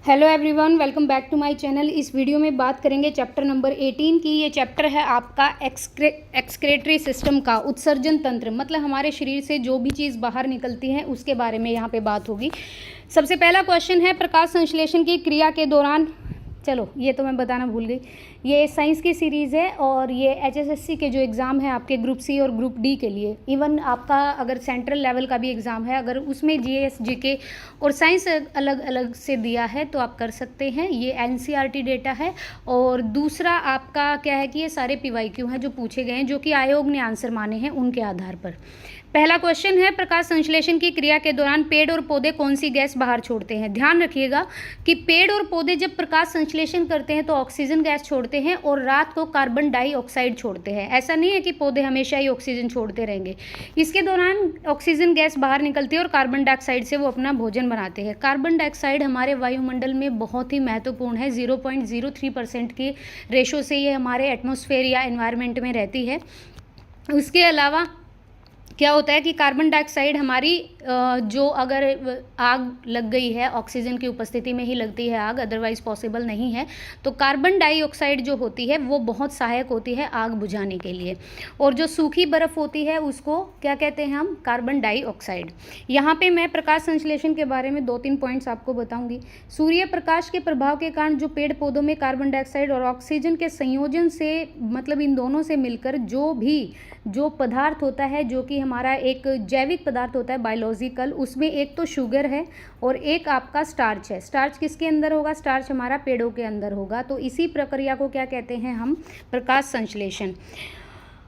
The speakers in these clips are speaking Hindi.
Hello everyone, welcome back to my channel. इस वीडियो में बात करेंगे चैप्टर नंबर 18 की। ये चैप्टर है आपका एक्सक्रेटरी सिस्टम का, उत्सर्जन तंत्र। मतलब हमारे शरीर से जो भी चीज़ बाहर निकलती है उसके बारे में यहाँ पे बात होगी। सबसे पहला क्वेश्चन है, प्रकाश संश्लेषण की क्रिया के दौरान, चलो ये तो मैं बताना भूल गई, ये साइंस की सीरीज़ है और ये एचएसएससी के जो एग्ज़ाम है आपके ग्रुप सी और ग्रुप डी के लिए, इवन आपका अगर सेंट्रल लेवल का भी एग्ज़ाम है, अगर उसमें जीएस जीके और साइंस अलग अलग से दिया है तो आप कर सकते हैं। ये एनसीईआरटी डेटा है। और दूसरा आपका क्या है कि ये सारे पीवाईक्यू हैं जो पूछे गए हैं, जो कि आयोग ने आंसर माने हैं उनके आधार पर। पहला क्वेश्चन है, प्रकाश संश्लेषण की क्रिया के दौरान पेड़ और पौधे कौन सी गैस बाहर छोड़ते हैं। ध्यान रखिएगा कि पेड़ और पौधे जब प्रकाश संश्लेषण करते हैं तो ऑक्सीजन गैस छोड़ते हैं और रात को कार्बन डाइऑक्साइड छोड़ते हैं। ऐसा नहीं है कि पौधे हमेशा ही ऑक्सीजन छोड़ते रहेंगे। इसके दौरान ऑक्सीजन गैस बाहर निकलती है और कार्बन डाइऑक्साइड से वो अपना भोजन बनाते हैं। कार्बन डाइऑक्साइड हमारे वायुमंडल में बहुत ही महत्वपूर्ण है। 0.03% की रेशो से ये हमारे एटमॉस्फेयर या एनवायरनमेंट में रहती है। उसके अलावा क्या होता है कि कार्बन डाइऑक्साइड हमारी जो अगर आग लग गई है, ऑक्सीजन की उपस्थिति में ही लगती है आग, अदरवाइज पॉसिबल नहीं है, तो कार्बन डाइऑक्साइड जो होती है वो बहुत सहायक होती है आग बुझाने के लिए। और जो सूखी बर्फ़ होती है उसको क्या कहते हैं हम, कार्बन डाइऑक्साइड। यहाँ पे मैं प्रकाश संश्लेषण के बारे में 2-3 पॉइंट्स आपको बताऊँगी। सूर्य प्रकाश के प्रभाव के कारण जो पेड़ पौधों में कार्बन डाइऑक्साइड और ऑक्सीजन के संयोजन से, मतलब इन दोनों से मिलकर जो पदार्थ होता है, जो कि हमारा एक जैविक पदार्थ होता है बायोलॉजिकल, उसमें एक तो शुगर है और एक आपका स्टार्च है। स्टार्च किसके अंदर होगा? स्टार्च हमारा पेड़ों के अंदर होगा। तो इसी प्रक्रिया को क्या कहते हैं हम, प्रकाश संश्लेषण।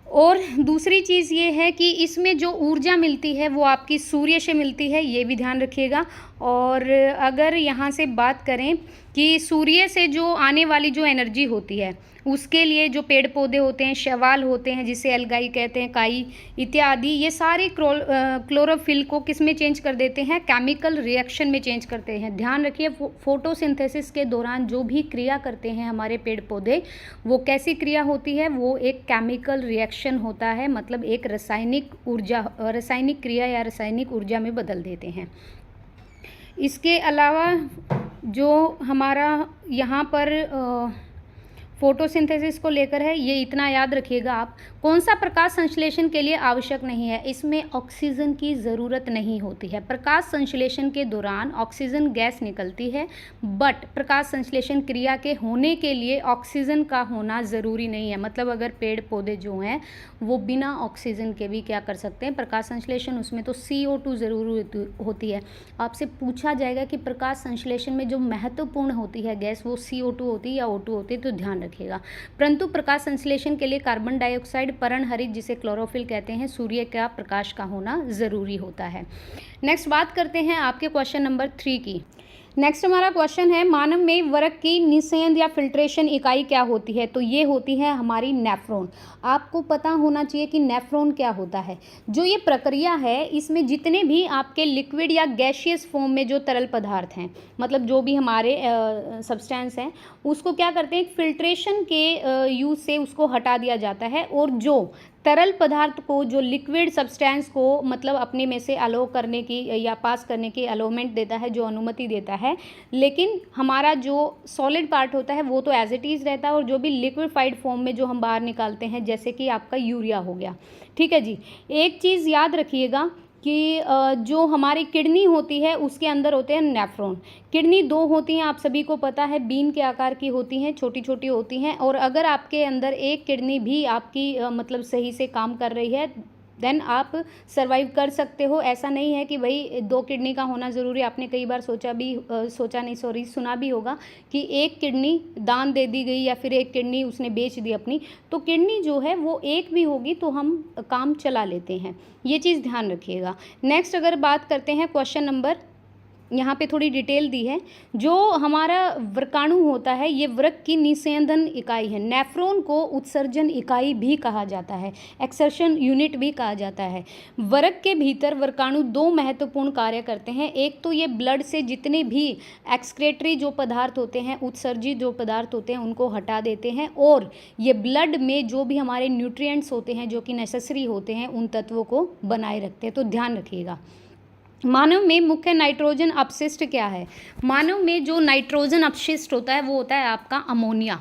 और दूसरी चीज़ ये है कि इसमें जो ऊर्जा मिलती है वो आपकी सूर्य से मिलती है, ये भी ध्यान रखिएगा। और अगर यहाँ से बात करें कि सूर्य से जो आने वाली जो एनर्जी होती है उसके लिए जो पेड़ पौधे होते हैं, शैवाल होते हैं जिसे एल्गाई कहते हैं, काई इत्यादि, ये सारे क्लोरोफिल को किस में चेंज कर देते हैं? केमिकल रिएक्शन में चेंज करते हैं। ध्यान रखिए, फोटोसिंथेसिस के दौरान जो भी क्रिया करते हैं हमारे पेड़ पौधे, वो कैसी क्रिया होती है? वो एक केमिकल रिएक्शन होता है, मतलब एक रासायनिक क्रिया या रासायनिक ऊर्जा में बदल देते हैं। इसके अलावा जो हमारा यहाँ पर फोटोसिंथेसिस को लेकर है, ये इतना याद रखिएगा आप। कौन सा प्रकाश संश्लेषण के लिए आवश्यक नहीं है? इसमें ऑक्सीजन की ज़रूरत नहीं होती है। प्रकाश संश्लेषण के दौरान ऑक्सीजन गैस निकलती है, बट प्रकाश संश्लेषण क्रिया के होने के लिए ऑक्सीजन का होना ज़रूरी नहीं है। मतलब अगर पेड़ पौधे जो हैं वो बिना ऑक्सीजन के भी क्या कर सकते हैं, प्रकाश संश्लेषण। उसमें तो CO2 ज़रूर होती है। आपसे पूछा जाएगा कि प्रकाश संश्लेषण में जो महत्वपूर्ण होती है गैस, वो CO2 होती है या O2 होती है, तो ध्यान रखिएगा। परंतु प्रकाश संश्लेषण के लिए कार्बन डाइऑक्साइड, पर्णहरित जिसे क्लोरोफिल कहते हैं, सूर्य का प्रकाश का होना ज़रूरी होता है। नेक्स्ट बात करते हैं आपके क्वेश्चन नंबर 3 की। नेक्स्ट हमारा क्वेश्चन है, मानव में वर्क की निस्संद या फिल्ट्रेशन इकाई क्या होती है? तो ये होती है हमारी नेफ्रॉन। आपको पता होना चाहिए कि नेफ्रॉन क्या होता है। जो ये प्रक्रिया है, इसमें जितने भी आपके लिक्विड या गैशियस फॉर्म में जो तरल पदार्थ हैं, मतलब जो भी हमारे सब्सटेंस हैं, उसको क्या करते हैं, फिल्ट्रेशन के यूज़ से उसको हटा दिया जाता है। और जो तरल पदार्थ को, जो लिक्विड सब्सटेंस को मतलब अपने में से अलो करने की या पास करने की अलोमेंट देता है, जो अनुमति देता है, लेकिन हमारा जो सॉलिड पार्ट होता है वो तो एज इट इज़ रहता है। और जो भी लिक्विफाइड फॉर्म में जो हम बाहर निकालते हैं, जैसे कि आपका यूरिया हो गया, ठीक है जी। एक चीज़ याद रखिएगा कि जो हमारी किडनी होती है उसके अंदर होते हैं नेफ्रॉन। किडनी 2 होती हैं, आप सभी को पता है, बीन के आकार की होती हैं, छोटी छोटी होती हैं। और अगर आपके अंदर एक किडनी भी आपकी मतलब सही से काम कर रही है, देन आप सरवाइव कर सकते हो। ऐसा नहीं है कि भाई 2 किडनी का होना ज़रूरी। आपने कई बार सुना भी होगा कि एक किडनी दान दे दी गई या फिर एक किडनी उसने बेच दी अपनी। तो किडनी जो है वो एक भी होगी तो हम काम चला लेते हैं, ये चीज़ ध्यान रखिएगा। नेक्स्ट अगर बात करते हैं क्वेश्चन नंबर, यहाँ पे थोड़ी डिटेल दी है। जो हमारा वर्काणु होता है, ये वृक्क की निस्यंदन इकाई है। नेफ्रॉन को उत्सर्जन इकाई भी कहा जाता है, एक्सर्शन यूनिट भी कहा जाता है। वृक्क के भीतर वर्काणु 2 महत्वपूर्ण कार्य करते हैं। एक तो ये ब्लड से जितने भी एक्सक्रेटरी जो पदार्थ होते हैं, उत्सर्जित जो पदार्थ होते हैं, उनको हटा देते हैं। और ये ब्लड में जो भी हमारे न्यूट्रिएंट्स होते हैं जो कि नेसेसरी होते हैं, उन तत्वों को बनाए रखते हैं। तो ध्यान रखिएगा। मानव में मुख्य नाइट्रोजन अपशिष्ट क्या है? मानव में जो नाइट्रोजन अपशिष्ट होता है वो होता है आपका अमोनिया।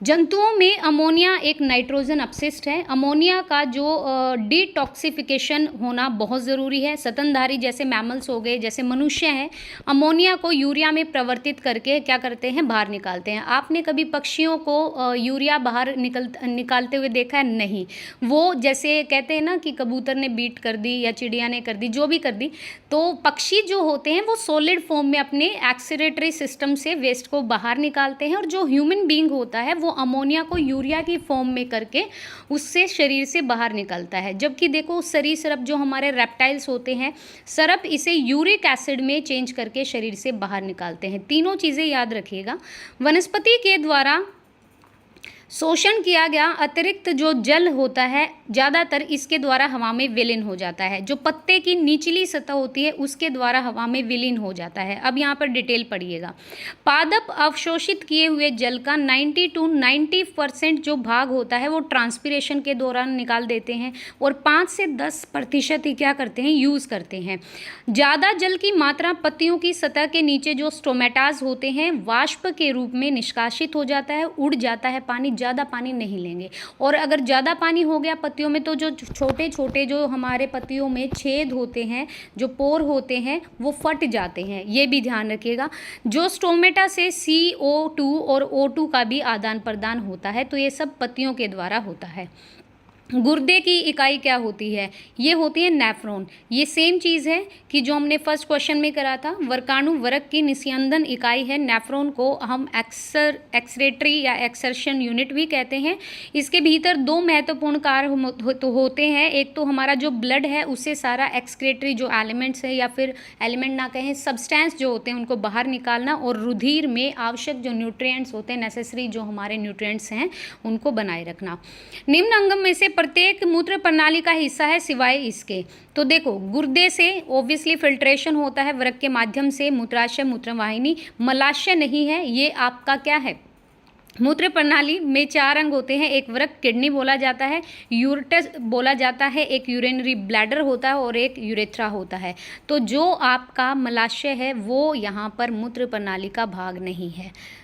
जंतुओं में अमोनिया एक नाइट्रोजन अपशिष्ट है। अमोनिया का जो डिटॉक्सिफिकेशन होना बहुत ज़रूरी है। स्तनधारी जैसे मैमल्स हो गए, जैसे मनुष्य हैं, अमोनिया को यूरिया में परिवर्तित करके क्या करते हैं, बाहर निकालते हैं। आपने कभी पक्षियों को यूरिया बाहर निकालते हुए देखा है? नहीं। वो जैसे कहते हैं ना कि कबूतर ने बीट कर दी या चिड़िया ने कर दी, जो भी कर दी, तो पक्षी जो होते हैं वो सॉलिड फॉर्म में अपने एक्सक्रीटरी सिस्टम से वेस्ट को बाहर निकालते हैं, और जो ह्यूमन बीइंग होता है वो अमोनिया को यूरिया की फॉर्म में करके उससे शरीर से बाहर निकलता है। जबकि देखो सरीसृप जो हमारे रेप्टाइल्स होते हैं, सरप इसे यूरिक एसिड में चेंज करके शरीर से बाहर निकालते हैं। तीनों चीज़ें याद रखिएगा। वनस्पति के द्वारा शोषण किया गया अतिरिक्त जो जल होता है ज़्यादातर इसके द्वारा हवा में विलीन हो जाता है। जो पत्ते की निचली सतह होती है उसके द्वारा हवा में विलीन हो जाता है। अब यहाँ पर डिटेल पढ़िएगा। पादप अवशोषित किए हुए जल का 90 to 90% जो भाग होता है वो ट्रांसपिरेशन के दौरान निकाल देते हैं, और 5 से 10% ही क्या करते हैं, यूज़ करते हैं। ज़्यादा जल की मात्रा पत्तियों की सतह के नीचे जो स्टोमेटाज होते हैं वाष्प के रूप में निष्कासित हो जाता है, उड़ जाता है पानी। ज़्यादा पानी नहीं लेंगे, और अगर ज़्यादा पानी हो गया पत्तियों में तो जो छोटे छोटे जो हमारे पत्तियों में छेद होते हैं, जो पोर होते हैं, वो फट जाते हैं। ये भी ध्यान रखिएगा। जो स्टोमेटा से CO2 और O2 का भी आदान प्रदान होता है, तो ये सब पत्तियों के द्वारा होता है। गुर्दे की इकाई क्या होती है? ये होती है नेफ्रॉन। ये सेम चीज़ है कि जो हमने फर्स्ट क्वेश्चन में करा था। वर्काणु वरक की निस्यंदन इकाई है। नेफ्रॉन को हम एक्सक्रीटरी या एक्सर्शन यूनिट भी कहते हैं। इसके भीतर दो महत्वपूर्ण कार्य तो होते हैं। एक तो हमारा जो ब्लड है उससे सारा एक्सक्रीटरी जो एलिमेंट्स है, या फिर एलिमेंट ना कहें, सब्सटेंस जो होते हैं उनको बाहर निकालना, और रुधिर में आवश्यक जो न्यूट्रिएंट्स होते हैं, नेसेसरी जो हमारे न्यूट्रिएंट्स हैं, उनको बनाए रखना। निम्न अंगम में से प्रत्येक मूत्र प्रणाली का हिस्सा है सिवाय इसके। तो देखो, गुर्दे से ऑब्वियसली फिल्ट्रेशन होता है वृक्क के माध्यम से, मूत्राशय, मूत्रवाहिनी। मलाशय नहीं है, ये आपका क्या है, मूत्र प्रणाली में 4 अंग होते हैं। एक वृक्क, किडनी बोला जाता है, यूरेटस बोला जाता है, एक यूरिनरी ब्लैडर होता है, और एक यूरेथ्रा होता है। तो जो आपका मलाशय है वो यहाँ पर मूत्र प्रणाली का भाग नहीं है।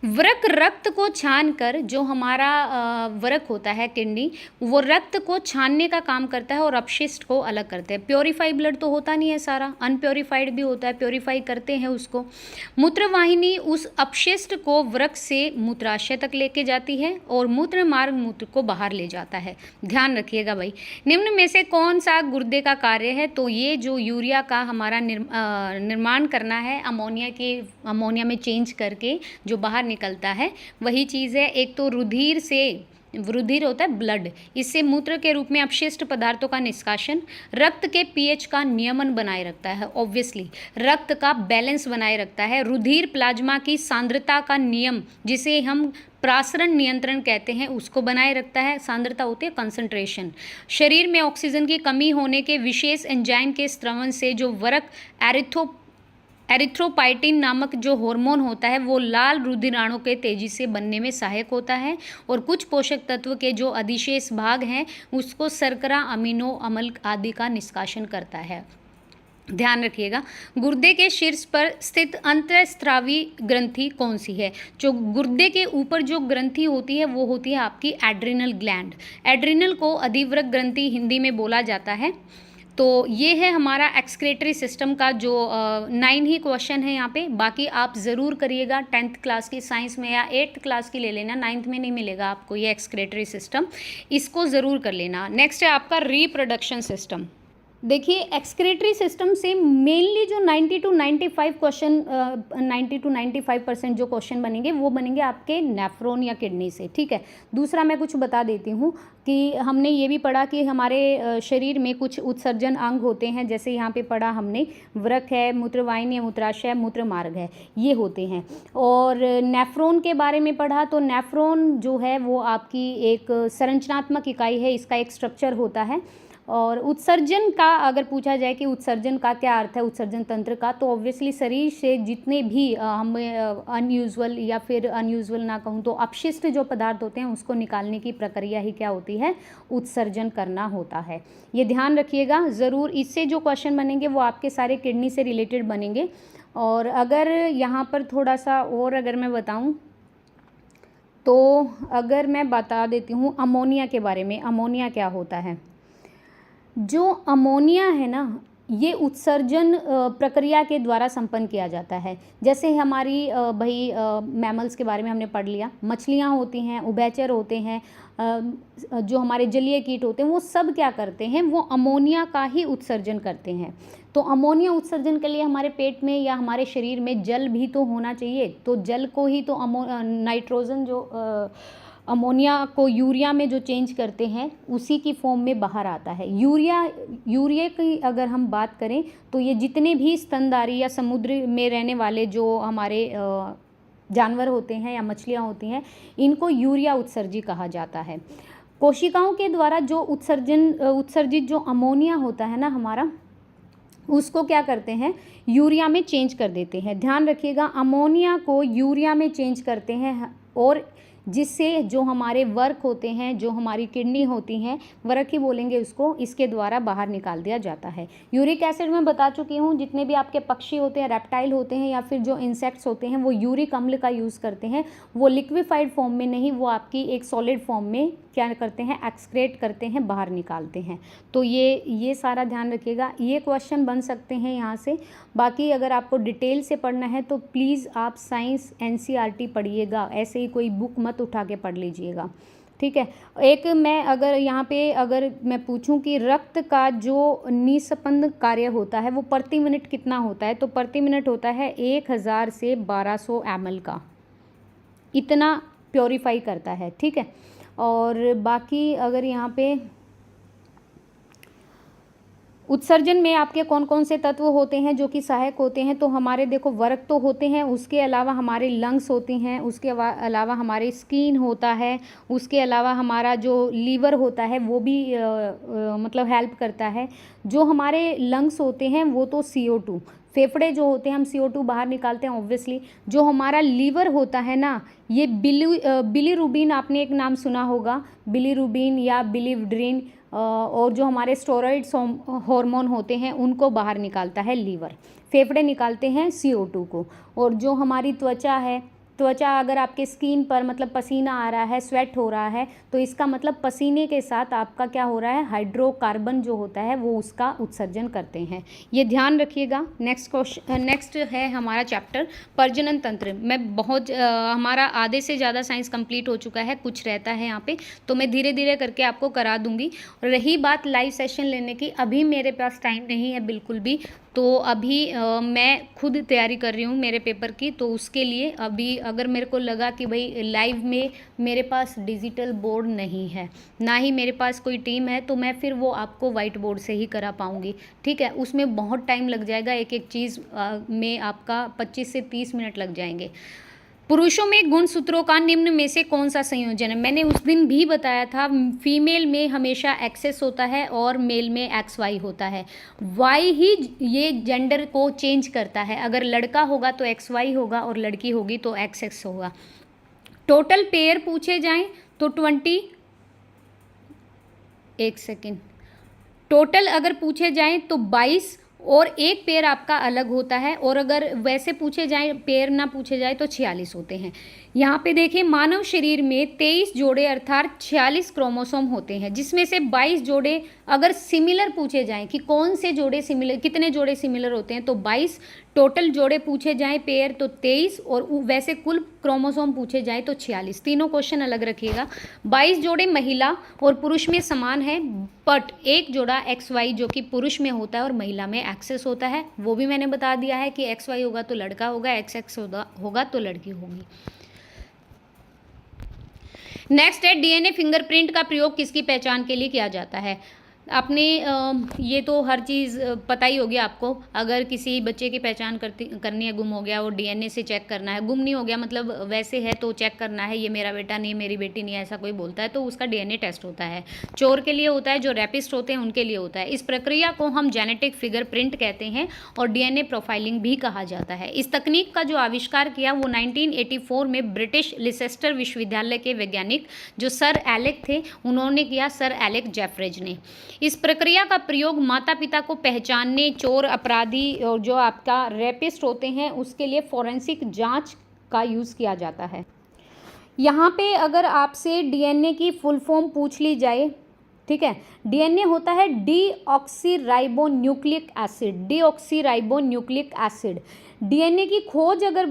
वृक्क रक्त को छानकर, जो हमारा वृक्क होता है किडनी, वो रक्त को छानने का काम करता है और अपशिष्ट को अलग करते हैं। प्योरीफाई ब्लड तो होता नहीं है सारा, अनप्योरीफाइड भी होता है, प्योरीफाई करते हैं उसको। मूत्रवाहिनी उस अपशिष्ट को वृक्क से मूत्राशय तक लेके जाती है, और मूत्र मार्ग मूत्र को बाहर ले जाता है। ध्यान रखिएगा भाई। निम्न में से कौन सा गुर्दे का कार्य है? तो ये जो यूरिया का हमारा निर्माण करना है, अमोनिया में चेंज करके जो बाहर निकलता है, वही चीज़ है। एक तो रुधिर होता है ब्लड, इससे मूत्र के रूप में अपशिष्ट पदार्थों का निष्कासन, रक्त के पीएच का नियमन बनाए रखता है, ऑब्वियसली रक्त का बैलेंस बनाए रखता है। रुधिर प्लाज्मा की सांद्रता का नियम, जिसे हम प्रासरण नियंत्रण कहते हैं, उसको बनाए रखता है। सांद्रता होती है कंसंट्रेशन। शरीर में ऑक्सीजन की कमी होने के विशेष एंजाइम के स्रवण से जो वृक्क एरिथ्रोपाइटिन नामक जो हार्मोन होता है वो लाल रुधिराणु के तेजी से बनने में सहायक होता है, और कुछ पोषक तत्व के जो अधिशेष भाग हैं उसको शर्करा, अमीनो अम्ल आदि का निष्कासन करता है। ध्यान रखिएगा। गुर्दे के शीर्ष पर स्थित अंतःस्रावी ग्रंथि कौन सी है? जो गुर्दे के ऊपर जो ग्रंथि होती है वो होती है आपकी एड्रिनल ग्लैंड। एड्रिनल को अधिवृक्क ग्रंथि हिंदी में बोला जाता है। तो ये है हमारा एक्सक्रीटरी सिस्टम का जो 9 ही क्वेश्चन है यहाँ पे। बाकी आप ज़रूर करिएगा 10th क्लास की साइंस में, या 8th क्लास की ले लेना, 9th में नहीं मिलेगा आपको ये एक्सक्रीटरी सिस्टम, इसको ज़रूर कर लेना। नेक्स्ट है आपका रिप्रोडक्शन सिस्टम। देखिए, एक्सक्रीटरी सिस्टम से मेनली जो 90 to 95% जो क्वेश्चन बनेंगे वो बनेंगे आपके नेफ्रॉन या किडनी से। ठीक है। दूसरा मैं कुछ बता देती हूँ कि हमने ये भी पढ़ा कि हमारे शरीर में कुछ उत्सर्जन अंग होते हैं, जैसे यहाँ पे पढ़ा हमने, वृक्क है, मूत्रवाहिनी है, मूत्राशय, मूत्र मार्ग है, ये होते हैं। और नेफ्रॉन के बारे में पढ़ा, तो नेफ्रॉन जो है वो आपकी एक संरचनात्मक इकाई है, इसका एक स्ट्रक्चर होता है, और उत्सर्जन का अगर पूछा जाए कि उत्सर्जन का क्या अर्थ है, उत्सर्जन तंत्र का, तो ऑब्वियसली शरीर से जितने भी हम अनयूजुअल या फिर अनयूजुअल ना कहूँ तो अपशिष्ट जो पदार्थ होते हैं उसको निकालने की प्रक्रिया ही क्या होती है, उत्सर्जन करना होता है। ये ध्यान रखिएगा ज़रूर। इससे जो क्वेश्चन बनेंगे वो आपके सारे किडनी से रिलेटेड बनेंगे। और अगर यहाँ पर थोड़ा सा और अगर मैं बताऊँ तो अगर मैं बता देती हूँ अमोनिया के बारे में, अमोनिया क्या होता है। जो अमोनिया है ना, ये उत्सर्जन प्रक्रिया के द्वारा संपन्न किया जाता है। जैसे हमारी भाई मैमल्स के बारे में हमने पढ़ लिया, मछलियाँ होती हैं, उभयचर होते हैं, जो हमारे जलीय कीट होते हैं, वो सब क्या करते हैं, वो अमोनिया का ही उत्सर्जन करते हैं। तो अमोनिया उत्सर्जन के लिए हमारे पेट में या हमारे शरीर में जल भी तो होना चाहिए, तो जल को ही तो नाइट्रोजन जो अमोनिया को यूरिया में जो चेंज करते हैं उसी की फॉर्म में बाहर आता है। यूरिया की अगर हम बात करें तो ये जितने भी स्तनधारी या समुद्र में रहने वाले जो हमारे जानवर होते हैं या मछलियाँ होती हैं, इनको यूरिया उत्सर्जी कहा जाता है। कोशिकाओं के द्वारा जो उत्सर्जित जो अमोनिया होता है ना हमारा, उसको क्या करते हैं, यूरिया में चेंज कर देते हैं। ध्यान रखिएगा, अमोनिया को यूरिया में चेंज करते हैं और जिससे जो हमारे वर्क होते हैं, जो हमारी किडनी होती हैं, वर्क ही बोलेंगे उसको, इसके द्वारा बाहर निकाल दिया जाता है। यूरिक एसिड मैं बता चुकी हूँ, जितने भी आपके पक्षी होते हैं, रेप्टाइल होते हैं या फिर जो इंसेक्ट्स होते हैं, वो यूरिक अम्ल का यूज़ करते हैं। वो लिक्विफाइड फॉर्म में नहीं, वो आपकी एक सॉलिड फॉर्म में क्या करते हैं, एक्सक्रेट करते हैं, बाहर निकालते हैं। तो ये सारा ध्यान रखिएगा। ये क्वेश्चन बन सकते हैं यहाँ से। बाकी अगर आपको डिटेल से पढ़ना है तो प्लीज़ आप साइंस NCERT पढ़िएगा, ऐसे ही कोई बुक मत उठा के पढ़ लीजिएगा, ठीक है। एक मैं अगर यहाँ पे अगर मैं पूछूं कि रक्त का जो निस्पंदन कार्य होता है वो प्रति मिनट कितना होता है, तो प्रति मिनट होता है 1000 से 1200 ml का, इतना प्योरीफाई करता है, ठीक है। और बाकी अगर यहाँ पे उत्सर्जन में आपके कौन कौन से तत्व होते हैं जो कि सहायक होते हैं, तो हमारे देखो वर्क तो होते हैं, उसके अलावा हमारे लंग्स होती हैं, उसके अलावा हमारे स्किन होता है, उसके अलावा हमारा जो लीवर होता है वो भी मतलब हेल्प करता है। जो हमारे लंग्स होते हैं वो तो CO2, फेफड़े जो होते हैं हम CO2 बाहर निकालते हैं ऑब्वियसली। जो हमारा लीवर होता है ना, ये बिलीरुबिन, आपने एक नाम सुना होगा, बिलीरुबिन या बिलीवर्डिन, और जो हमारे स्टेरॉइड्स हार्मोन होते हैं उनको बाहर निकालता है लीवर। फेफड़े निकालते हैं CO2 को। और जो हमारी त्वचा है, त्वचा अगर आपके स्किन पर मतलब पसीना आ रहा है, स्वेट हो रहा है, तो इसका मतलब पसीने के साथ आपका क्या हो रहा है, हाइड्रोकार्बन जो होता है वो उसका उत्सर्जन करते हैं। ये ध्यान रखिएगा। नेक्स्ट है हमारा चैप्टर प्रजनन तंत्र। मैं बहुत हमारा आधे से ज़्यादा साइंस कंप्लीट हो चुका है, कुछ रहता है यहाँ पे, तो मैं धीरे धीरे करके आपको करा दूँगी। रही बात लाइव सेशन लेने की, अभी मेरे पास टाइम नहीं है बिल्कुल भी, तो अभी मैं खुद तैयारी कर रही हूँ मेरे पेपर की, तो उसके लिए अभी अगर मेरे को लगा कि भाई लाइव में मेरे पास डिजिटल बोर्ड नहीं है, ना ही मेरे पास कोई टीम है, तो मैं फिर वो आपको वाइट बोर्ड से ही करा पाऊँगी, ठीक है। उसमें बहुत टाइम लग जाएगा, एक एक चीज़ में आपका 25 से 30 मिनट लग जाएंगे। पुरुषों में गुणसूत्रों का निम्न में से कौन सा संयोजन है, मैंने उस दिन भी बताया था, फीमेल में हमेशा एक्सेस होता है और मेल में XY होता है। Y ही ये जेंडर को चेंज करता है, अगर लड़का होगा तो XY होगा और लड़की होगी तो XX होगा। टोटल पेयर पूछे जाएं तो 20, एक सेकेंड, टोटल अगर पूछे जाएं तो 22 और एक पेयर आपका अलग होता है, और अगर वैसे पूछे जाए पेयर ना पूछे जाए तो 46 होते हैं। यहाँ पे देखिए, मानव शरीर में 23 जोड़े अर्थात 46 क्रोमोसोम होते हैं, जिसमें से 22 जोड़े अगर सिमिलर पूछे जाएं कि कौन से जोड़े सिमिलर, कितने जोड़े सिमिलर होते हैं, तो 22। टोटल जोड़े पूछे जाएं पेयर तो 23, और वैसे कुल क्रोमोसोम पूछे जाएं तो 46। तीनों क्वेश्चन अलग रखिएगा। 22 जोड़े महिला और पुरुष में समान है, बट एक जोड़ा XY जो कि पुरुष में होता है और महिला में एक्सेस होता है, वो भी मैंने बता दिया है कि XY होगा तो लड़का होगा, XX होगा तो लड़की होगी। नेक्स्ट है DNA फिंगरप्रिंट का प्रयोग किसकी पहचान के लिए किया जाता है। आपने ये तो हर चीज़ पता ही होगी आपको। अगर किसी बच्चे की पहचान करनी है, गुम हो गया और डीएनए से चेक करना है, गुम नहीं हो गया मतलब वैसे है तो चेक करना है ये मेरा बेटा नहीं, मेरी बेटी नहीं, ऐसा कोई बोलता है तो उसका डीएनए टेस्ट होता है। चोर के लिए होता है, जो रैपिस्ट होते हैं उनके लिए होता है। इस प्रक्रिया को हम जेनेटिक फिंगरप्रिंट कहते हैं और डीएनए प्रोफाइलिंग भी कहा जाता है। इस तकनीक का जो आविष्कार किया वो 1984 में ब्रिटिश लिसेस्टर विश्वविद्यालय के वैज्ञानिक जो सर एलेक थे उन्होंने किया, सर एलेक जेफरेज ने। इस प्रक्रिया का प्रयोग माता पिता को पहचानने, चोर, अपराधी और जो आपका रेपिस्ट होते हैं उसके लिए फॉरेंसिक जांच का यूज़ किया जाता है। यहाँ पे अगर आपसे डीएनए की फुल फॉर्म पूछ ली जाए, ठीक है, डीएनए होता है deoxyribonucleic acid, deoxyribonucleic acid. DNA की खोज अगर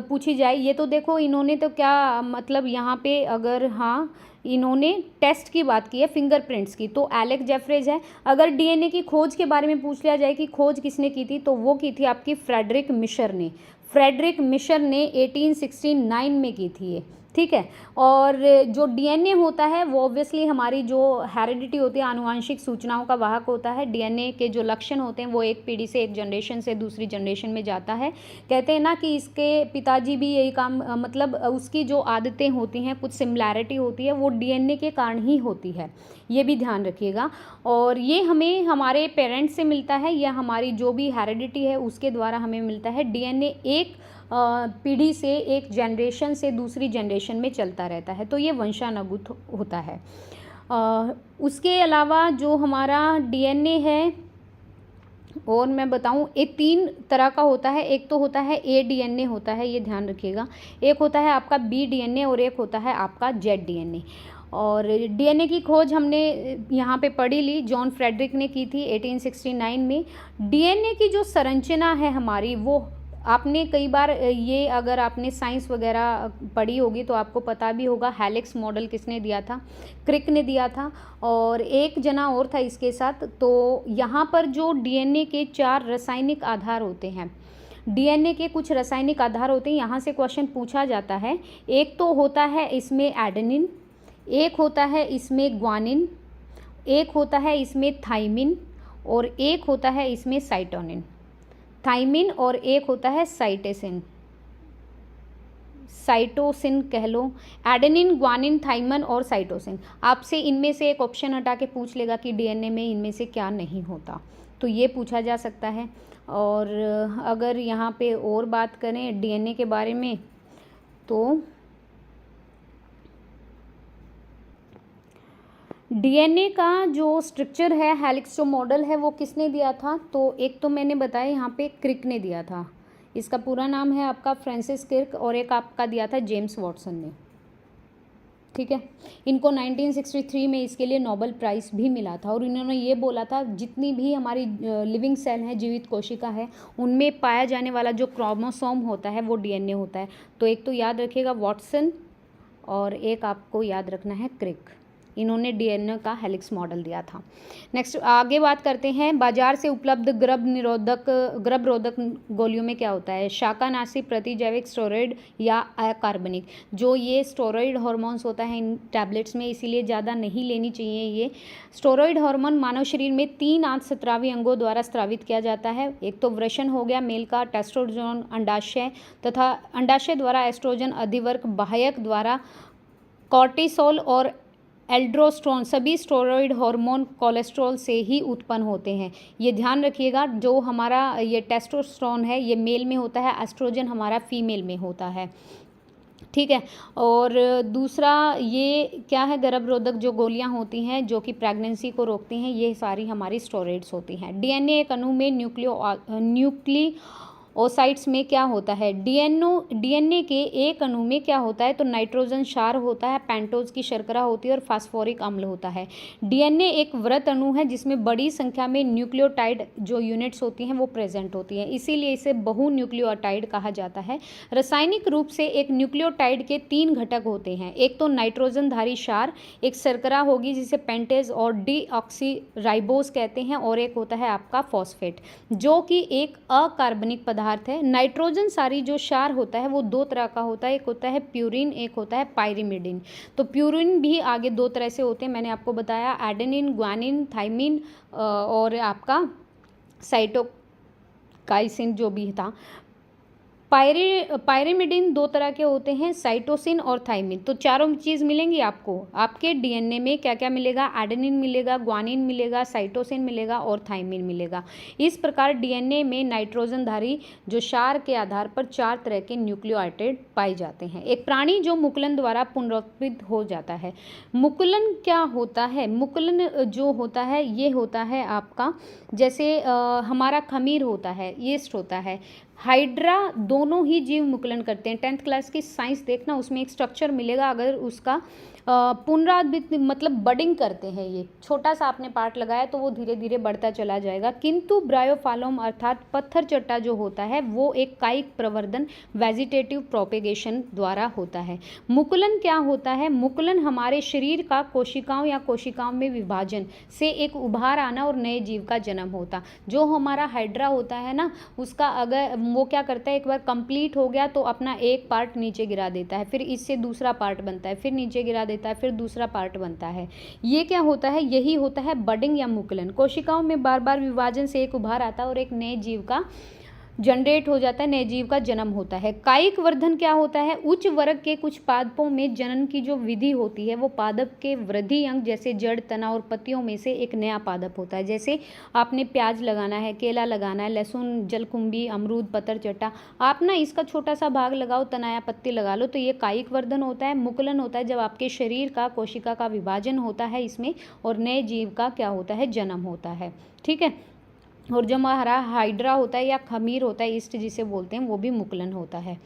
पूछी जाए, ये तो देखो इन्होंने तो क्या मतलब यहाँ पे अगर हाँ इन्होंने टेस्ट की बात की है फिंगरप्रिंट्स की, तो एलेक जेफरेज है। अगर डीएनए की खोज के बारे में पूछ लिया जाए कि खोज किसने की थी, तो वो की थी आपकी फ्रेडरिक मिशर ने। फ्रेडरिक मिशर ने 1869 में की थी ये, ठीक है। और जो डीएनए होता है वो ऑब्वियसली हमारी जो हेरिडिटी होती है, आनुवांशिक सूचनाओं का वाहक होता है। डीएनए के जो लक्षण होते हैं वो एक पीढ़ी से, एक जनरेशन से दूसरी जनरेशन में जाता है। कहते हैं ना कि इसके पिताजी भी यही काम मतलब उसकी जो आदतें होती हैं, कुछ सिमिलैरिटी होती है, वो डीएनए के कारण ही होती है, ये भी ध्यान रखिएगा। और ये हमें हमारे पेरेंट्स से मिलता है या हमारी जो भी हेरिडिटी है उसके द्वारा हमें मिलता है। डीएनए एक पीढ़ी से, एक जनरेशन से दूसरी जनरेशन में चलता रहता है, तो ये वंशानुगत होता है। उसके अलावा जो हमारा डीएनए है और मैं बताऊं, ये 3 तरह का होता है। एक तो होता है ए डीएनए होता है, ये ध्यान रखिएगा। एक होता है आपका बी डीएनए और एक होता है आपका जेड डीएनए। और डीएनए की खोज हमने यहाँ पे पढ़ी ली, जॉन फ्रेडरिक ने की थी 1869 में। डीएनए की जो संरचना है हमारी, वो आपने कई बार ये अगर आपने साइंस वगैरह पढ़ी होगी तो आपको पता भी होगा, हेलिक्स मॉडल किसने दिया था, क्रिक ने दिया था और एक जना और था इसके साथ। तो यहाँ पर जो डीएनए के 4 रासायनिक आधार होते हैं, डीएनए के कुछ रासायनिक आधार होते हैं, यहाँ से क्वेश्चन पूछा जाता है। एक तो होता है इसमें एडेनिन, एक होता है इसमें ग्वानिन, एक होता है इसमें थाइमिन और एक होता है इसमें साइटोनिन। थाइमिन और एक होता है साइटोसिन, साइटोसिन कह लो। एडेनिन, ग्वानिन, थाइमिन और साइटोसिन। आपसे इनमें से एक ऑप्शन हटा के पूछ लेगा कि डीएनए में इनमें से क्या नहीं होता, तो ये पूछा जा सकता है। और अगर यहाँ पे और बात करें डीएनए के बारे में, तो डीएनए का जो स्ट्रक्चर है, हेलिक्स जो मॉडल है, वो किसने दिया था, तो एक तो मैंने बताया यहाँ पे क्रिक ने दिया था, इसका पूरा नाम है आपका फ्रांसिस क्रिक, और एक आपका दिया था जेम्स वॉटसन ने, ठीक है। इनको 1963 में इसके लिए नोबेल प्राइज़ भी मिला था। और इन्होंने ये बोला था जितनी भी हमारी लिविंग सेल है, जीवित कोशिका है, उनमें पाया जाने वाला जो क्रोमोसोम होता है वो डीएनए होता है। तो एक तो याद रखिएगा वॉटसन और एक आपको याद रखना है क्रिक, इन्होंने डीएनए का हेलिक्स मॉडल दिया था। नेक्स्ट आगे बात करते हैं, बाजार से उपलब्ध गर्भरोधक गोलियों में क्या होता है, शाकानाशी, प्रतिजैविक, स्टेरॉइड या अकार्बनिक। जो ये स्टेरॉइड हार्मोन्स होता है इन टैबलेट्स में, इसीलिए ज़्यादा नहीं लेनी चाहिए। ये स्टेरॉइड हार्मोन मानव शरीर में 3 अंतःस्रावी अंगों द्वारा स्रावित किया जाता है। एक तो वृषण हो गया मेल का, टेस्टोस्टेरोन अंडाशय तथा अंडाशय द्वारा एस्ट्रोजन अधिवर्ग, बाह्यक द्वारा कॉर्टिसोल और एल्ड्रोस्टेरोन। सभी स्टेरॉइड हार्मोन कोलेस्ट्रॉल से ही उत्पन्न होते हैं, ये ध्यान रखिएगा। जो हमारा ये टेस्टोस्टेरोन है ये मेल में होता है, एस्ट्रोजन हमारा फीमेल में होता है, ठीक है। और दूसरा ये क्या है, गर्भरोधक जो गोलियां होती हैं जो कि प्रेगनेंसी को रोकती हैं, ये सारी हमारी स्टेरॉइड्स होती हैं। डीएनए एक अणु में न्यूक्लियोसाइड्स में क्या होता है, डीएनए के एक अणु में क्या होता है, तो नाइट्रोजन क्षार होता है, पेंटोज की शर्करा होती है और फास्फोरिक अम्ल होता है। डीएनए एक वृत्त अणु है जिसमें बड़ी संख्या में न्यूक्लियोटाइड जो यूनिट्स होती हैं वो प्रेजेंट होती हैं, इसीलिए इसे बहुन्यूक्लियोटाइड कहा जाता है। रासायनिक रूप से एक न्यूक्लियोटाइड के 3 घटक होते हैं, एक तो नाइट्रोजनधारी क्षार, एक शर्करा होगी जिसे पेंटेज और डीऑक्सीराइबोज कहते हैं, और एक होता है आपका फॉस्फेट जो कि एक अकार्बनिक पदार्थ पदार्थ है। नाइट्रोजन सारी जो क्षार होता है वो दो तरह का होता है, एक होता है प्यूरिन, एक होता है पायरिमिडिन। तो प्यूरिन भी आगे दो तरह से होते हैं, मैंने आपको बताया, एडेनिन, ग्वानिन, थाइमिन और आपका साइटोकाइसिन जो भी था। पायरिमिडिन दो तरह के होते हैं, साइटोसिन और थाइमिन। तो चारों चीज़ मिलेंगी आपको। आपके डीएनए में क्या क्या मिलेगा? एडेनिन मिलेगा, ग्वानिन मिलेगा, साइटोसिन मिलेगा और थाइमिन मिलेगा। इस प्रकार डीएनए में नाइट्रोजनधारी जो क्षार के आधार पर 4 तरह के न्यूक्लियोटाइड पाए जाते हैं। एक प्राणी जो मुकुलन द्वारा पुनरुत्पादित हो जाता है। मुकुलन क्या होता है? मुकुलन जो होता है ये होता है आपका, जैसे हमारा खमीर होता है, यीस्ट होता है, हाइड्रा, दोनों ही जीव मुकुलन करते हैं। 10th क्लास की साइंस देखना, उसमें एक स्ट्रक्चर मिलेगा। अगर उसका पुनरावृत्ति मतलब बडिंग करते हैं, ये छोटा सा आपने पार्ट लगाया तो वो धीरे धीरे बढ़ता चला जाएगा। किंतु ब्रायोफालोम अर्थात पत्थर चट्टा जो होता है वो एक कायिक प्रवर्धन वेजिटेटिव प्रोपेगेशन द्वारा होता है। मुकुलन क्या होता है? मुकुलन हमारे शरीर का कोशिकाओं या कोशिकाओं में विभाजन से एक उभार आना और नए जीव का जन्म होता। जो हमारा हाइड्रा होता है ना, उसका अगर वो क्या करता है, एक बार कंप्लीट हो गया तो अपना एक पार्ट नीचे गिरा देता है, फिर इससे दूसरा पार्ट बनता है, फिर नीचे गिरा देता है, फिर दूसरा पार्ट बनता है। ये क्या होता है? यही होता है बडिंग या मुकुलन। कोशिकाओं में बार बार विभाजन से एक उभार आता है और एक नए जीव का जनरेट हो जाता है, नए जीव का जन्म होता है। कायिक वर्धन क्या होता है? उच्च वर्ग के कुछ पादपों में जनन की जो विधि होती है वो पादप के वृद्धि अंग जैसे जड़, तना और पत्तियों में से एक नया पादप होता है। जैसे आपने प्याज लगाना है, केला लगाना है, लहसुन, जलकुंभी, अमरूद, पत्थर चट्टा, आप ना इसका छोटा सा भाग लगाओ, तना या पत्ती लगा लो, तो ये कायिक वर्धन होता है। मुकुलन होता है जब आपके शरीर का कोशिका का विभाजन होता है इसमें और नए जीव का क्या होता है? जन्म होता है। ठीक है। और जो हमारा हाइड्रा होता है या खमीर होता है, ईस्ट जिसे बोलते हैं, वो भी मुकुलन होता है।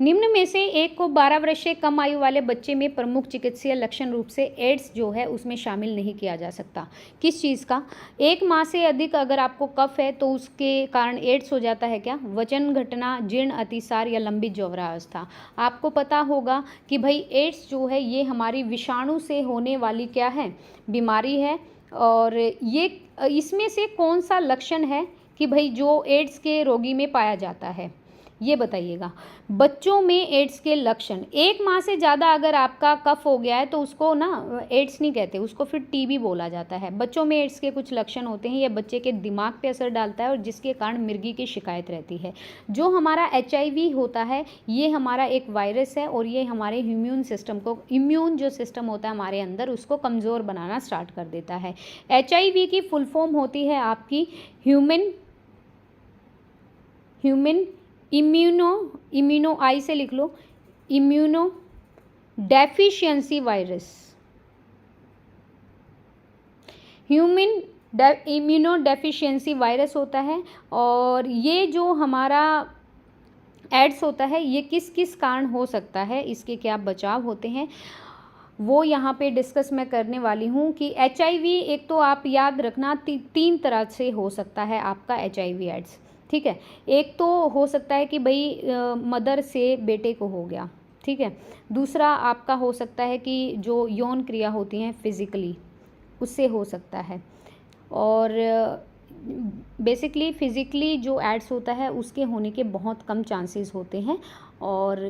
निम्न में से एक को 12 वर्ष से कम आयु वाले बच्चे में प्रमुख चिकित्सीय लक्षण रूप से एड्स जो है उसमें शामिल नहीं किया जा सकता। किस चीज़ का? 1 माह से अधिक अगर आपको कफ है तो उसके कारण एड्स हो जाता है क्या? वचन घटना, जीर्ण अतिसार या लंबी जौवरावस्था। आपको पता होगा कि भाई एड्स जो है ये हमारी विषाणु से होने वाली क्या है? बीमारी है। और ये इसमें से कौन सा लक्षण है कि भाई जो एड्स के रोगी में पाया जाता है, ये बताइएगा। बच्चों में एड्स के लक्षण, 1 माह से ज़्यादा अगर आपका कफ हो गया है तो उसको ना एड्स नहीं कहते, उसको फिर टीबी बोला जाता है। बच्चों में एड्स के कुछ लक्षण होते हैं, ये बच्चे के दिमाग पे असर डालता है और जिसके कारण मिर्गी की शिकायत रहती है। जो हमारा HIV होता है ये हमारा एक वायरस है और ये हमारे इम्यून सिस्टम को, इम्यून जो सिस्टम होता है हमारे अंदर, उसको कमज़ोर बनाना स्टार्ट कर देता है। HIV की फुल फॉर्म होती है आपकी ह्यूमन इम्यूनो आई से लिख लो, immunodeficiency virus. Human immunodeficiency virus होता है। और ये जो हमारा एड्स होता है ये किस किस कारण हो सकता है, इसके क्या बचाव होते हैं, वो यहाँ पे डिस्कस मैं करने वाली हूँ। कि HIV एक तो आप याद रखना 3 तरह से हो सकता है आपका HIV एड्स। ठीक है। एक तो हो सकता है कि भाई मदर से बेटे को हो गया। ठीक है। दूसरा आपका हो सकता है कि जो यौन क्रिया होती हैं फिज़िकली, उससे हो सकता है। और बेसिकली फिज़िकली जो एड्स होता है उसके होने के बहुत कम चांसेस होते हैं और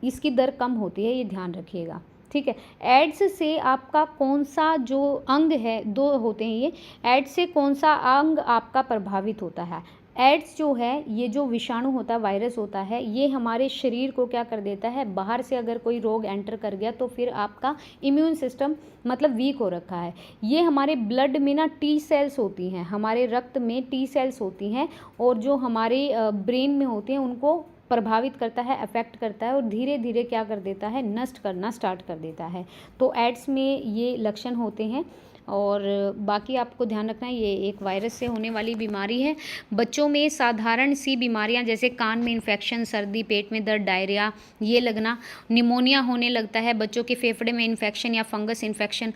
इसकी दर कम होती है, ये ध्यान रखिएगा। ठीक है। एड्स से आपका कौन सा जो अंग है, 2 होते हैं ये, एड्स से कौन सा अंग आपका प्रभावित होता है? एड्स जो है ये जो विषाणु होता है, वायरस होता है, ये हमारे शरीर को क्या कर देता है? बाहर से अगर कोई रोग एंटर कर गया तो फिर आपका इम्यून सिस्टम मतलब वीक हो रखा है। ये हमारे ब्लड में ना T सेल्स होती हैं, हमारे रक्त में T सेल्स होती हैं और जो हमारे ब्रेन में होती हैं उनको प्रभावित करता है, अफेक्ट करता है और धीरे धीरे क्या कर देता है? नष्ट करना स्टार्ट कर देता है। तो एड्स में ये लक्षण होते हैं। और बाकी आपको ध्यान रखना है ये एक वायरस से होने वाली बीमारी है। बच्चों में साधारण सी बीमारियां जैसे कान में इन्फेक्शन, सर्दी, पेट में दर्द, डायरिया ये लगना, निमोनिया होने लगता है, बच्चों के फेफड़े में इन्फेक्शन या फंगस इन्फेक्शन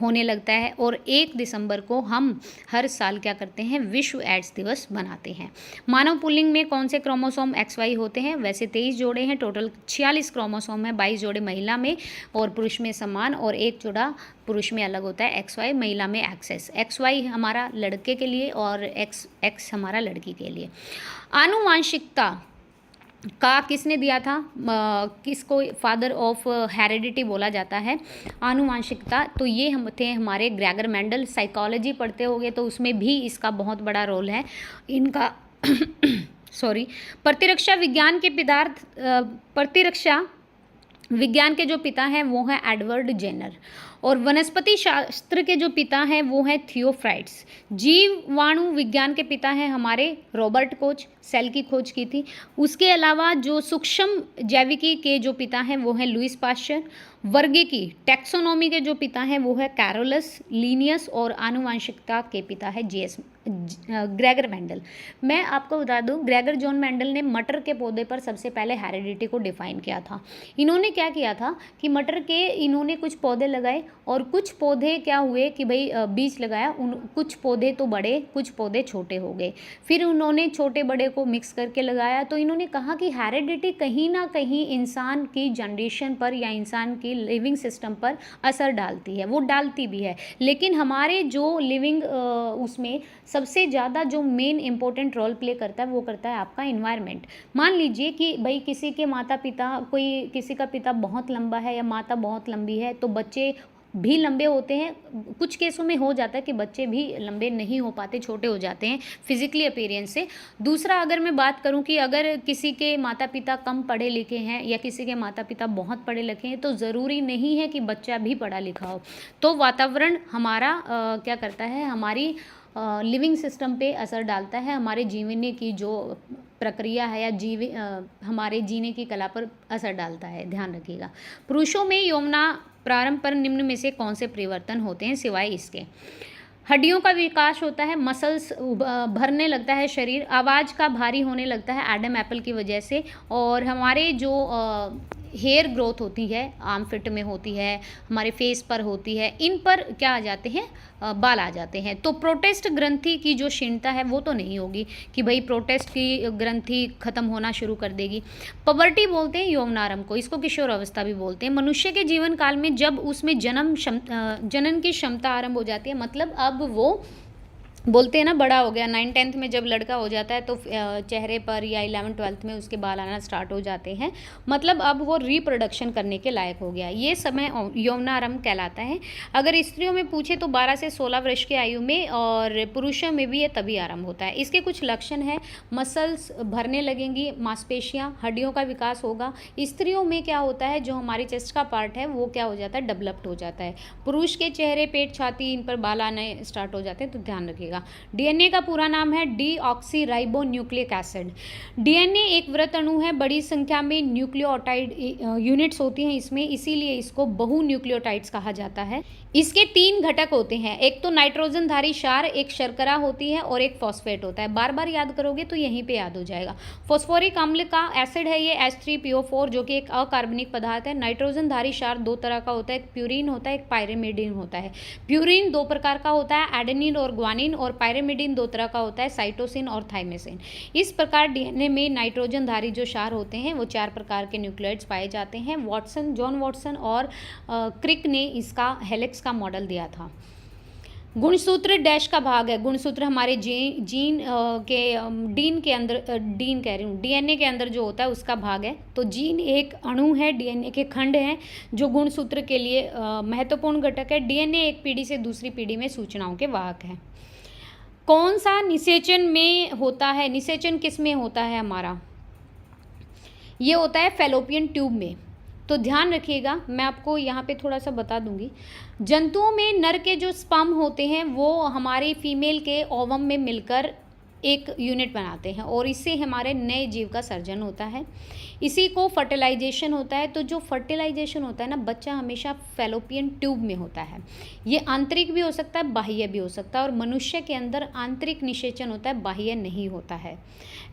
होने लगता है। और 1 दिसंबर को हम हर साल क्या करते हैं? विश्व एड्स दिवस मनाते हैं। मानव पुल्लिंग में कौन से क्रोमोसोम XY होते हैं? वैसे 23 जोड़े हैं, टोटल 46 क्रोमोसोम है, 22 जोड़े महिला में और पुरुष में समान और 1 जोड़ा पुरुष में अलग होता है एक्स वाई, महिला में एक्स एक्स वाई हमारा लड़के के लिए और एक्स हमारा लड़की के लिए। आनुवांशिकता का किसने दिया था, किसको फादर ऑफ हेरिडिटी बोला जाता है, आनुवांशिकता? तो ये हम थे हमारे ग्रेगर मेंडल। साइकोलॉजी पढ़ते होंगे तो उसमें भी इसका बहुत बड़ा रोल है इनका सॉरी। प्रतिरक्षा विज्ञान के प्रतिरक्षा विज्ञान के जो पिता हैं वो हैं एडवर्ड जेनर, और वनस्पति शास्त्र के जो पिता हैं वो हैं थियोफ्राइट्स। जीवाणु विज्ञान के पिता हैं हमारे रॉबर्ट कोच, सेल की खोज की थी। उसके अलावा जो सूक्ष्म जैविकी के जो पिता हैं वो हैं लुईस पाश्चर। वर्गीकी टैक्सोनॉमी के जो पिता हैं वो है कैरोलस लिनियस, और आनुवांशिकता के पिता है ग्रेगर मेंडल। मैं आपको बता दूं, ग्रेगर जॉन मेंडल ने मटर के पौधे पर सबसे पहले हेरिडिटी को डिफाइन किया था। इन्होंने क्या किया था कि मटर के इन्होंने कुछ पौधे लगाए, और कुछ पौधे क्या हुए कि भाई बीज लगाया, कुछ पौधे तो बड़े, कुछ पौधे छोटे हो गए। फिर उन्होंने छोटे बड़े को मिक्स करके लगाया। तो इन्होंने कहा कि हेरिडिटी कहीं ना कहीं इंसान की जनरेशन पर या इंसान की लिविंग सिस्टम पर असर डालती है, वो डालती भी है। लेकिन हमारे जो लिविंग उसमें सबसे ज़्यादा जो मेन इंपॉर्टेंट रोल प्ले करता है वो करता है आपका इन्वायरमेंट। मान लीजिए कि भाई किसी के माता पिता, कोई किसी का पिता बहुत लंबा है या माता बहुत लंबी है, तो बच्चे भी लंबे होते हैं। कुछ केसों में हो जाता है कि बच्चे भी लंबे नहीं हो पाते, छोटे हो जाते हैं फिजिकली अपीयरेंस से। दूसरा, अगर मैं बात करूं कि अगर किसी के माता पिता कम पढ़े लिखे हैं या किसी के माता पिता बहुत पढ़े लिखे हैं, तो ज़रूरी नहीं है कि बच्चा भी पढ़ा लिखा हो। तो वातावरण हमारा क्या करता है, हमारी लिविंग सिस्टम पे असर डालता है, हमारे जीवने की जो प्रक्रिया है या हमारे जीने की कला पर असर डालता है, ध्यान रखिएगा। पुरुषों में यौवना प्रारंभ पर निम्न में से कौन से परिवर्तन होते हैं सिवाय इसके? हड्डियों का विकास होता है, मसल्स भरने लगता है शरीर, आवाज़ का भारी होने लगता है एडम एप्पल की वजह से, और हमारे जो हेयर ग्रोथ होती है आर्म फिट में होती है, हमारे फेस पर होती है, इन पर क्या आ जाते हैं, बाल आ जाते हैं। तो प्रोटेस्ट ग्रंथि की जो क्षीणता है वो तो नहीं होगी कि भाई प्रोटेस्ट की ग्रंथि खत्म होना शुरू कर देगी। पबर्टी बोलते हैं यौवनारंभ को, इसको किशोर अवस्था भी बोलते हैं। मनुष्य के जीवन काल में जब उसमें जनन की क्षमता आरंभ हो जाती है, मतलब अब वो बोलते हैं ना बड़ा हो गया। 9th-10th में जब लड़का हो जाता है तो चेहरे पर, या 11th-12th में उसके बाल आना स्टार्ट हो जाते हैं, मतलब अब वो रिप्रोडक्शन करने के लायक हो गया। ये समय यौवनारंभ कहलाता है। अगर स्त्रियों में पूछे तो 12 से 16 वर्ष की आयु में, और पुरुषों में भी ये तभी आरंभ होता है। इसके कुछ लक्षण हैं, मसल्स भरने लगेंगी, मांसपेशियाँ, हड्डियों का विकास होगा। स्त्रियों में क्या होता है, जो हमारी चेस्ट का पार्ट है वो क्या हो जाता है, डेवलप्ड हो जाता है। पुरुष के चेहरे, पेट, छाती, इन पर बाल आने स्टार्ट हो जाते हैं, तो ध्यान रखिएगा। डीएनए का पूरा नाम है deoxy ribo nucleic acid. DNA एक वृत्त अणु है, बड़ी संख्या में न्यूक्लियोटाइड यूनिट्स होती हैं इसमें, इसीलिए इसको बहुन्यूक्लियोटाइड्स कहा जाता है। इसके 3 घटक होते हैं, एक तो नाइट्रोजन धारी क्षार, एक शर्करा होती है, और एक फॉस्फेट होता है। बार बार याद करोगे तो यहीं पे याद हो जाएगा। फॉस्फोरिक अम्ल का एसिड है ये H3PO4, जो कि एक अकार्बनिक पदार्थ है। नाइट्रोजन धारी क्षार 2 तरह का होता है, एक प्यूरिन होता है, एक पायरिमिडिन होता है। प्यूरिन 2 प्रकार का होता है, एडेनिन और ग्वानिन, और पायरिमिडिन 2 तरह का होता है, साइटोसिन और थाइमेसिन। इस प्रकार डीएनए में नाइट्रोजन धारी जो क्षार होते हैं वो 4 प्रकार के न्यूक्लियोइड्स पाए जाते हैं। जॉन वॉटसन और क्रिक ने इसका हेलिक्स का मॉडल दिया था। गुणसूत्र डैश का भाग है। गुणसूत्र हमारे डीएनए के अंदर जो होता है उसका भाग है। तो जीन एक अणु है, डीएनए के खंड हैं जो गुणसूत्र के लिए महत्वपूर्ण घटक है। डीएनए एक पीढ़ी से दूसरी पीढ़ी में सूचनाओं के वाहक है। कौन सा निषेचन में होता है, निषेचन किस में होता है हमारा, ये होता है फैलोपियन ट्यूब में। तो ध्यान रखिएगा, मैं आपको यहाँ पे थोड़ा सा बता दूंगी। जंतुओं में नर के जो स्पर्म होते हैं वो हमारी फीमेल के ओवम में मिलकर एक यूनिट बनाते हैं, और इससे हमारे नए जीव का सर्जन होता है। इसी को फर्टिलाइजेशन होता है। तो जो फर्टिलाइजेशन होता है ना, बच्चा हमेशा फैलोपियन ट्यूब में होता है। ये आंतरिक भी हो सकता है, बाह्य भी हो सकता है, और मनुष्य के अंदर आंतरिक निषेचन होता है, बाह्य नहीं होता है।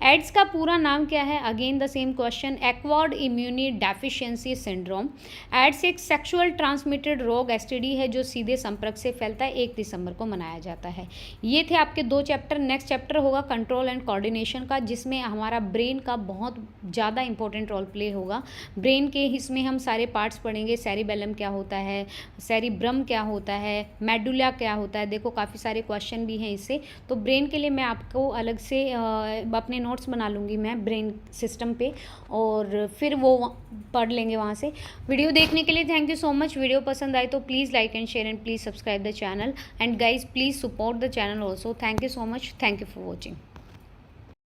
एड्स का पूरा नाम क्या है, again the same question, acquired immune deficiency syndrome. AIDS एक सेक्सुअल ट्रांसमिटेड रोग, एसटीडी है, जो सीधे संपर्क से फैलता है। 1 दिसंबर को मनाया जाता है। ये थे आपके 2 चैप्टर। नेक्स्ट चैप्टर होगा होगा कंट्रोल एंड कोऑर्डिनेशन का, जिसमें हमारा ब्रेन का बहुत ज़्यादा इंपॉर्टेंट रोल प्ले होगा। ब्रेन के इसमें हम सारे पार्ट्स पढ़ेंगे, सेरिबेलम क्या होता है, सेरिब्रम क्या होता है, मेडुला क्या होता है। देखो काफ़ी सारे क्वेश्चन भी हैं इससे, तो ब्रेन के लिए मैं आपको अलग से अपने नोट्स बना लूँगी मैं ब्रेन सिस्टम पे, और फिर वो पढ़ लेंगे वहाँ से। वीडियो देखने के लिए thank you so much. Video पसंद आए तो please like and share and please subscribe the channel, and guys please support the channel also. Thank you so much, thank you for watching.